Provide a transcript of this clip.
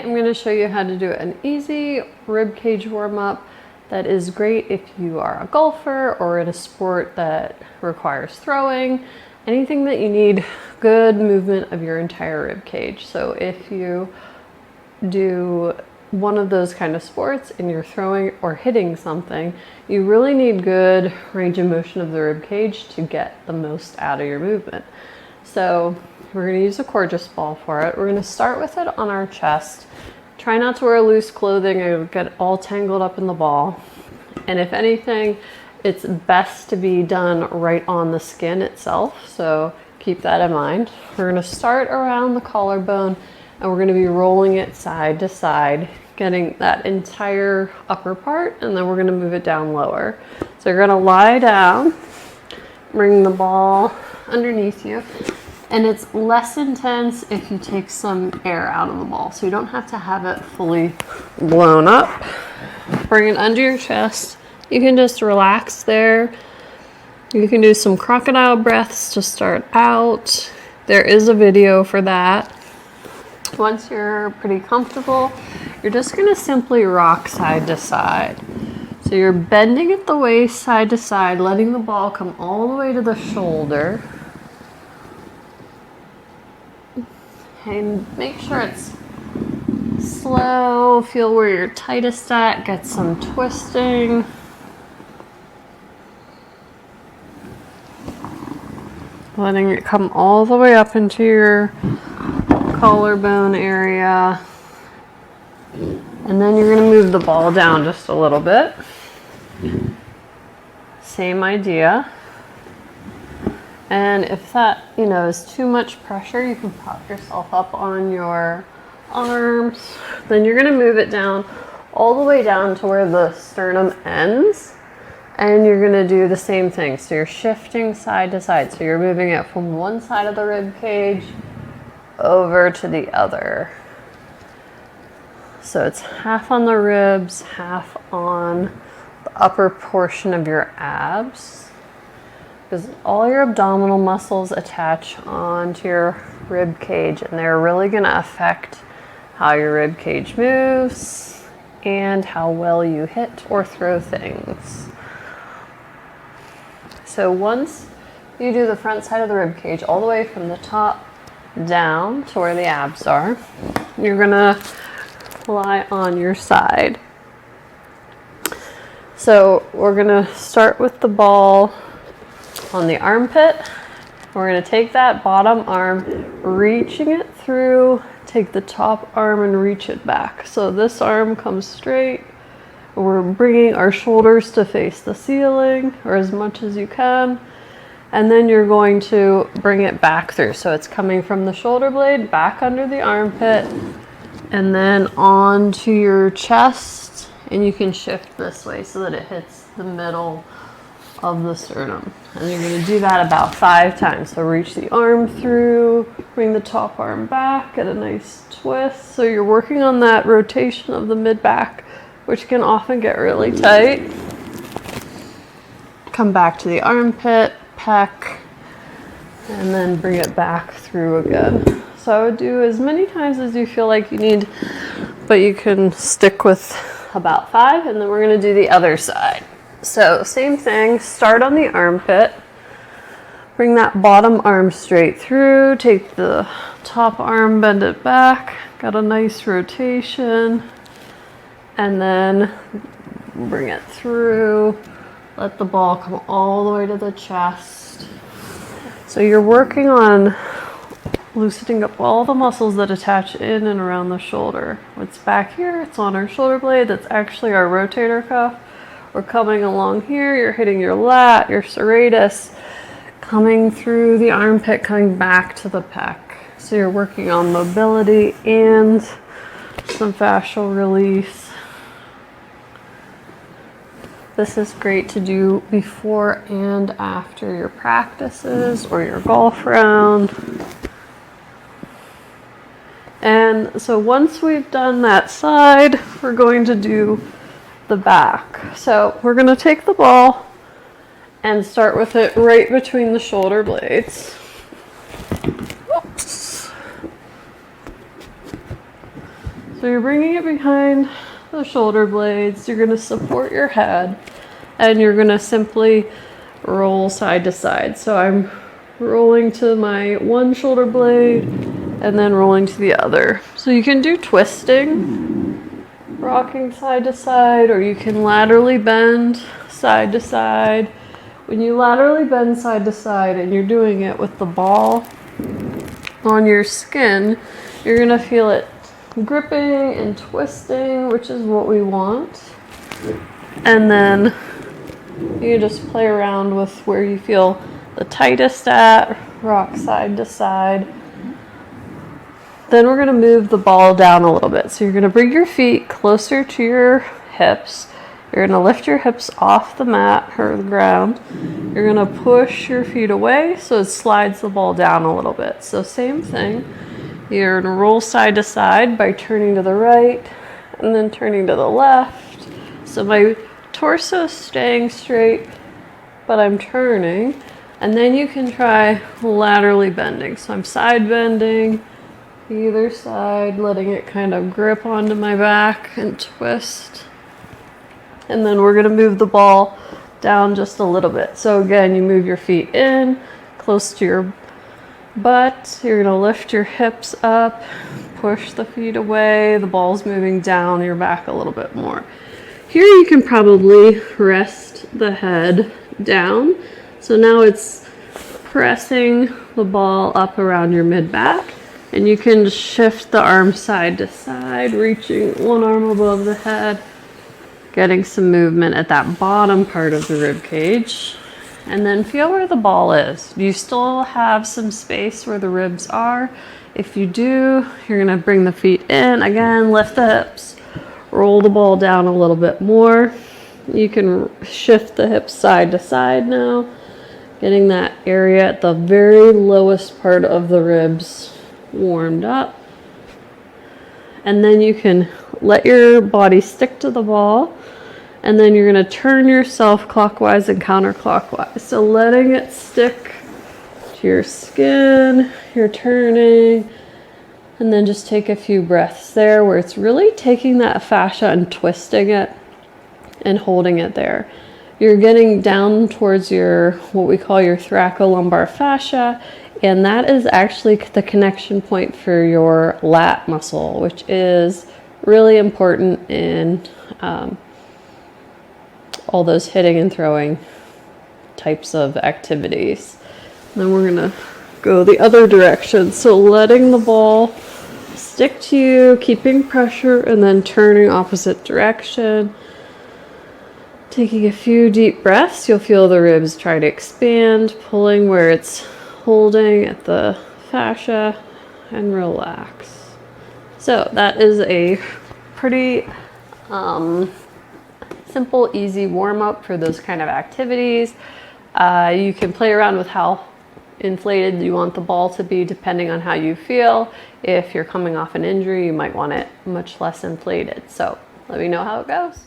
I'm going to show you how to do an easy rib cage warm up that is great if you are a golfer or in a sport that requires throwing, anything that you need good movement of your entire rib cage. So if you do one of those kind of sports and you're throwing or hitting something, you really need good range of motion of the rib cage to get the most out of your movement. So we're going to use a Coregeous ball for it. We're going to start with it on our chest. Try not to wear loose clothing or get all tangled up in the ball. And if anything, it's best to be done right on the skin itself. So keep that in mind. We're going to start around the collarbone and we're going to be rolling it side to side, getting that entire upper part, and then we're going to move it down lower. So you're going to lie down, bring the ball underneath you. And it's less intense if you take some air out of the ball. So you don't have to have it fully blown up. Bring it under your chest. You can just relax there. You can do some crocodile breaths to start out. There is a video for that. Once you're pretty comfortable, you're just going to simply rock side to side. So you're bending at the waist side to side, letting the ball come all the way to the shoulder. And make sure it's slow, feel where you're tightest at, get some twisting. Letting it come all the way up into your collarbone area. And then you're going to move the ball down just a little bit. Same idea. And if that, is too much pressure, you can prop yourself up on your arms. Then you're going to move it down all the way down to where the sternum ends. And you're going to do the same thing. So you're shifting side to side. So you're moving it from one side of the rib cage over to the other. So it's half on the ribs, half on the upper portion of your abs. Because all your abdominal muscles attach onto your rib cage, and they're really going to affect how your rib cage moves and how well you hit or throw things. So once you do the front side of the rib cage all the way from the top down to where the abs are, you're going to lie on your side. So we're going to start with the ball on the armpit. We're going to take that bottom arm, reaching it through, take the top arm and reach it back. So this arm comes straight. We're bringing our shoulders to face the ceiling, or as much as you can. And then you're going to bring it back through. So it's coming from the shoulder blade, back under the armpit, and then onto your chest. And you can shift this way so that it hits the middle of the sternum. And you're going to do that about 5 times. So reach the arm through, bring the top arm back, get a nice twist. So you're working on that rotation of the mid-back, which can often get really tight. Come back to the armpit, pec, and then bring it back through again. So I would do as many times as you feel like you need, but you can stick with about 5, and then we're going to do the other side. So same thing, start on the armpit, bring that bottom arm straight through, take the top arm, bend it back, got a nice rotation, and then bring it through, let the ball come all the way to the chest. So you're working on loosening up all the muscles that attach in and around the shoulder. What's back here, it's on our shoulder blade, that's actually our rotator cuff. We're coming along here, you're hitting your lat, your serratus, coming through the armpit, coming back to the pec. So you're working on mobility and some fascial release. This is great to do before and after your practices or your golf round. And so once we've done that side, we're going to do the back. So we're going to take the ball and start with it right between the shoulder blades. Oops. So So you're bringing it behind the shoulder blades. You're gonna support your head and you're gonna simply roll side to side. So I'm rolling to my one shoulder blade and then rolling to the other. So you can do twisting, rocking side to side, or you can laterally bend side to side. When you laterally bend side to side and you're doing it with the ball on your skin, you're gonna feel it gripping and twisting, which is what we want. And then you just play around with where you feel the tightest at, rock side to side. Then we're gonna move the ball down a little bit. So you're gonna bring your feet closer to your hips. You're gonna lift your hips off the mat or the ground. You're gonna push your feet away so it slides the ball down a little bit. So same thing. You're gonna roll side to side by turning to the right and then turning to the left. So my torso is staying straight, but I'm turning. And then you can try laterally bending. So I'm side bending either side, letting it kind of grip onto my back and twist. And then we're gonna move the ball down just a little bit. So again, you move your feet in, close to your butt. You're gonna lift your hips up, push the feet away. The ball's moving down your back a little bit more. Here you can probably rest the head down. So now it's pressing the ball up around your mid-back, and you can shift the arm side to side, reaching one arm above the head, getting some movement at that bottom part of the rib cage. And then feel where the ball is. Do you still have some space where the ribs are? If you do, you're gonna bring the feet in. Again, lift the hips, roll the ball down a little bit more. You can shift the hips side to side now, getting that area at the very lowest part of the ribs warmed up. And then you can let your body stick to the ball, and then you're going to turn yourself clockwise and counterclockwise. So letting it stick to your skin, you're turning, and then just take a few breaths there where it's really taking that fascia and twisting it and holding it there. You're getting down towards your, what we call your thoracolumbar fascia, and that is actually the connection point for your lat muscle, which is really important in all those hitting and throwing types of activities. And then we're gonna go the other direction. So letting the ball stick to you, keeping pressure, and then turning opposite direction. Taking a few deep breaths, you'll feel the ribs try to expand, pulling where it's holding at the fascia, and relax. So that is a pretty simple, easy warm-up for those kind of activities. You can play around with how inflated you want the ball to be depending on how you feel. If you're coming off an injury, you might want it much less inflated. So let me know how it goes.